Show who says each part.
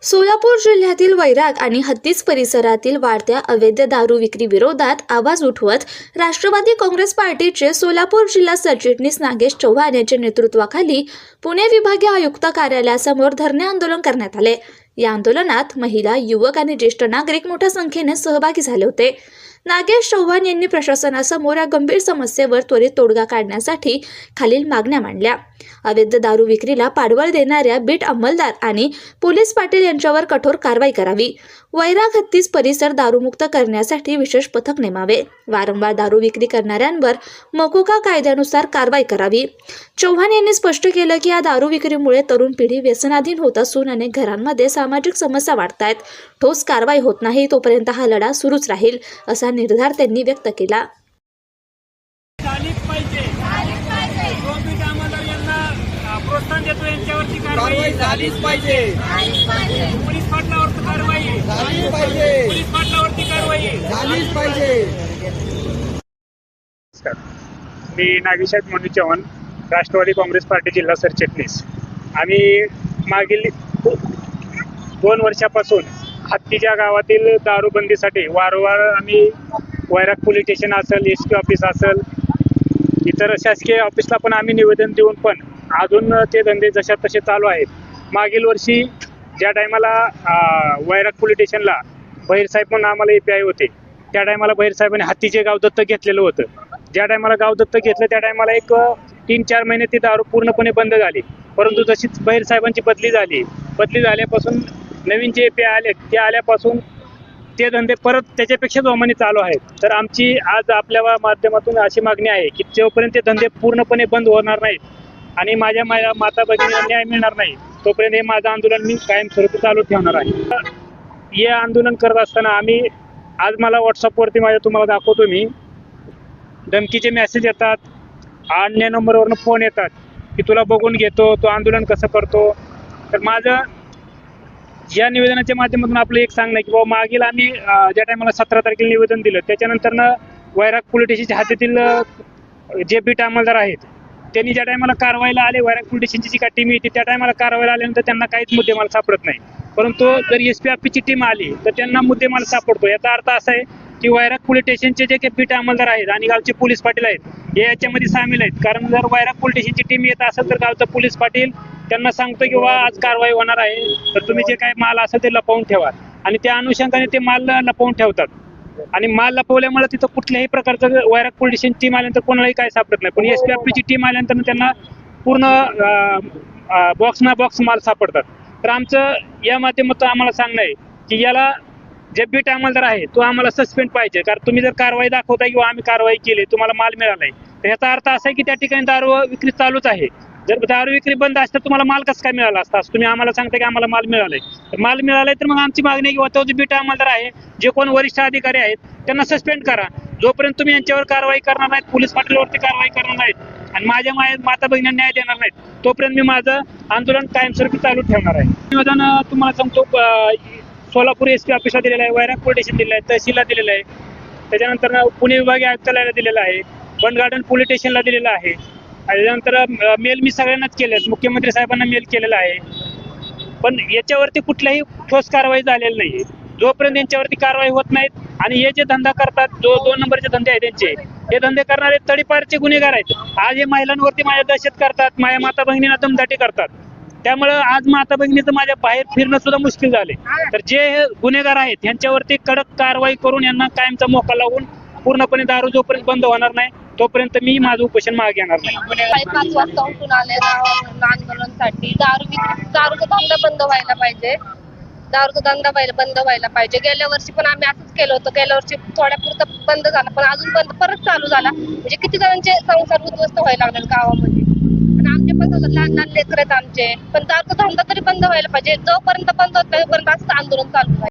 Speaker 1: सोलापूर जिल्ह्यातील वैराग आणि हत्तीस परिसरातील वाढत्या अवैध दारू विक्री विरोधात आवाज उठवत राष्ट्रवादी काँग्रेस पार्टीचे सोलापूर जिल्हा सरचिटणीस नागेश चव्हाण यांच्या नेतृत्वाखाली पुणे विभागीय आयुक्त कार्यालयासमोर धरणे आंदोलन करण्यात आले। या आंदोलनात महिला, युवक आणि ज्येष्ठ नागरिक मोठ्या संख्येने सहभागी झाले होते। नागेश चव्हाण यांनी प्रशासनासमोर या गंभीर समस्येवर त्वरित तोडगा काढण्यासाठी खालील मागण्या मांडल्या। अवैध दारू विक्रीला पाठबळ देणाऱ्या बीट अंमलदार आणि पोलीस पाटील यांच्यावर कठोर कारवाई करावी। वैराग हत्तीस परिसर दारूमुक्त करण्यासाठी विशेष पथक नेमावे। वारंवार दारू विक्री करणाऱ्यांवर मकोका कायद्यानुसार कारवाई करावी। चव्हाण यांनी स्पष्ट केलं की या दारू विक्रीमुळे तरुण पिढी व्यसनाधीन होत असून अनेक घरांमध्ये सामाजिक समस्या वाढतायत। ठोस कारवाई होत नाही तोपर्यंत हा लढा सुरूच राहील असा निर्धार त्यांनी व्यक्त केला।
Speaker 2: प्रोत्साहन देतो यांच्यावरती कारवाई झालीच पाहिजे। पोलीस पाटलावरती कारवाई झालीच पाहिजे। पोलीस पाटलावरती कारवाई झालीच पाहिजे।
Speaker 3: मी नागेश मनोज चव्हाण, राष्ट्रवादी काँग्रेस पार्टी जिल्हा सरचिटणीस। आम्ही मागील 2 वर्षापासून हत्तीच्या गावातील दारूबंदीसाठी वारंवार आम्ही वैराग पोलीस स्टेशन असेल, एसपी ऑफिस असेल, इतर शासकीय ऑफिसला पण आम्ही निवेदन देऊन पण अजून ते धंदे जशा तसे चालू आहेत। मागील वर्षी ज्या टायमाला वैराग पोलीस स्टेशनला बहिर साहेब म्हणून आम्हाला API होते, त्या टायमाला बहिर साहेबांनी हत्तीचे गाव दत्तक घेतलेलं होतं। ज्या टायमाला गाव दत्तक घेतलं त्या टायमाला एक 3-4 महिने ती दारू पूर्णपणे बंद झाली। परंतु जशीच बहिर साहेबांची बदली झाल्यापासून नवीन जे API आले ते आल्यापासून ते धंदे परत त्याच्यापेक्षा जोमाने चालू आहेत। तर आमची आज आपल्या माध्यमातून अशी मागणी आहे की जोपर्यंत ते धंदे पूर्णपणे बंद होणार नाहीत आणि माझ्या माता भगिनींना न्याय मिळणार नाही तोपर्यंत हे माझं आंदोलन मी कायमस्वरूपी चालू ठेवणार आहे। हे आंदोलन करत असताना आम्ही आज मला व्हॉट्सअपवरती तुम्हाला दाखवतो, मी धमकीचे मेसेज येतात, अन्य नंबरवरून फोन येतात की तुला बघून घेतो, तो आंदोलन कसं करतो। तर माझं या निवेदनाच्या माध्यमातून आपलं एक सांगणं आहे की बाबा मागील आम्ही ज्या टायमाला 17 तारखेला निवेदन दिलं त्याच्यानंतरनं वैराग पोलीस स्टेशनच्या हद्दीतील जे बीट अंमलदार आहेत त्यांनी ज्या टायमाला कारवाईला आले, वैराग पोलीस स्टेशनची जी काय टीम येते त्या टायमाला कारवाईला आल्यानंतर त्यांना काहीच मुद्देमाल सापडत नाही। परंतु जर SP ऑफिसची टीम आली तर त्यांना मुद्देमाल सापडतो। याचा अर्थ असा आहे की वैराग पोलीस स्टेशनचे जे काही बीट अंमलदार आहेत आणि गावचे पोलीस पाटील आहेत हे याच्यामध्ये सामील आहेत। कारण जर वैराग पोलीस स्टेशनची टीम येत असेल तर गावचा पोलीस पाटील त्यांना सांगतो की आज कारवाई होणार आहे, तर तुम्ही जे काही माल असेल ते लपवून ठेवा आणि त्या अनुषंगाने ते माल लपवून ठेवतात। आणि माल लपवल्यामुळे तिथं कुठल्याही प्रकारचं वैराग पोलीस स्टेशन टीम आल्यानंतर कोणालाही काय सापडत नाही, पण SP ऑफिसची टीम आल्यानंतर त्यांना पूर्ण बॉक्स माल सापडतात। तर आमचं या माध्यमातून आम्हाला सांगणं आहे की याला जे बीट अंमलदार आहे तो आम्हाला सस्पेंड पाहिजे। कारण तुम्ही जर कारवाई दाखवताय किंवा आम्ही कारवाई केली, तुम्हाला माल मिळालाय, तर याचा अर्थ असा आहे की त्या ठिकाणी दारू विक्री चालूच आहे। जर दारू विक्री बंद असतं तुम्हाला माल कसं काय मिळाला असता? तुम्ही आम्हाला सांगता की आम्हाला माल मिळालाय, तर माल मिळालाय तर मग आमची मागणी आहे की तो जो बीट अंमलदार आहे, जे कोण वरिष्ठ अधिकारी आहेत त्यांना सस्पेंड करा। जोपर्यंत तुम्ही यांच्यावर कारवाई करणार नाहीत, पोलीस पाटीलवरती कारवाई करणार नाहीत आणि माझ्या माता भगिनींना न्याय देणार नाहीत तोपर्यंत मी माझं आंदोलन कायमस्वरूपी चालू ठेवणार आहे। निवेदन तुम्हाला सांगतो, सोलापूर SP ऑफिसला दिलेलं आहे, वैराग पोलीस स्टेशन दिलेलं आहे, तहसीलला दिलेलं आहे, त्याच्यानंतर पुणे विभागीय आयुक्तालयाला दिलेलं आहे, बंड गार्डन पोलीस स्टेशनला दिलेलं आहे, त्याच्यानंतर मेल मी सगळ्यांनाच केले, मुख्यमंत्री साहेबांना मेल केलेला आहे। पण याच्यावरती कुठल्याही ठोस कारवाई झालेली नाही। जोपर्यंत यांच्यावरती कारवाई होत नाहीत आणि हे जे धंदा करतात, 2 नंबरचे धंदे आहेत त्यांचे, हे धंदे करणारे तडीपारचे गुन्हेगार आहेत। आज हे महिलांवरती माझ्या दहशत करतात, माझ्या माता भगिनींना दमदाटी करतात, त्यामुळं आज माता भगिनीचं माझ्या बाहेर फिरणं सुद्धा मुश्किल झाले। तर जे गुन्हेगार आहेत यांच्यावरती कडक कारवाई करून यांना कायमचा मोका लावून पूर्णपणे दारू जोपर्यंत बंद होणार नाही तोपर्यंत मी माझं उपोषण मागे घेणार नाही।
Speaker 4: 5 वाजता उठून आले आंदोलनासाठी। दारूचा धंदा बंद व्हायला पाहिजे, दारूचा धंदा बंद व्हायला पाहिजे। गेल्या वर्षी पण आम्ही असंच केलं होतं, गेल्या वर्षी थोड्यापुरतं बंद झाला पण अजून बंद परत चालू झाला। म्हणजे किती जणांचे संसार उद्ध्वस्त व्हायला लागले गावामध्ये आणि आमचे पण लहान लेकर आहेत आमचे, पण दारूचा धंदा तरी बंद व्हायला पाहिजे। जोपर्यंत बंद होत नाही तोपर्यंत असंच आंदोलन चालू आहे।